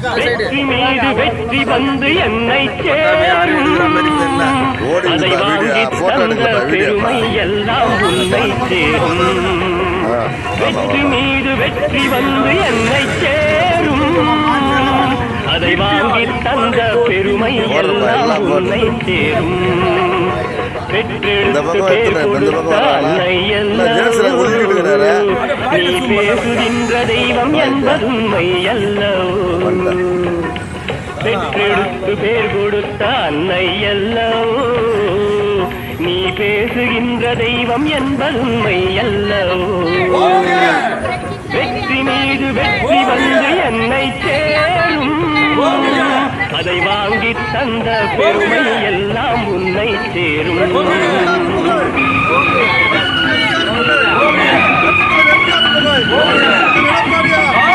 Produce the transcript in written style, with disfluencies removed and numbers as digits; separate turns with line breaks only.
வெற்றி மீது வெற்றி வந்து என்னை சேரும், அதை வாங்கி தந்த பெருமை எல்லாம் உன்னை சேரும். வெற்றி மீது வெற்றி வந்து என்னை சேரும், அதை வாங்கி தந்த பெருமை எல்லாம் உன்னை சேரும். பெற்றெடுத்து பேர் கொடுத்த அன்னை அல்லவோ, நீ பேசுகின்ற தெய்வம் என்பது உண்மை அல்லவோ. பெற்றெடுத்து பேர் கொடுத்த அன்னை அல்லவோ, நீ பேசுகின்ற தெய்வம் என்பது உண்மை அல்லவோ. வெற்றி மீது வெற்றி வந்து என்னை சேரும், அதை வாங்கி தந்த பெருமை எல்லாம் உன்னை சேரும்.
Oh,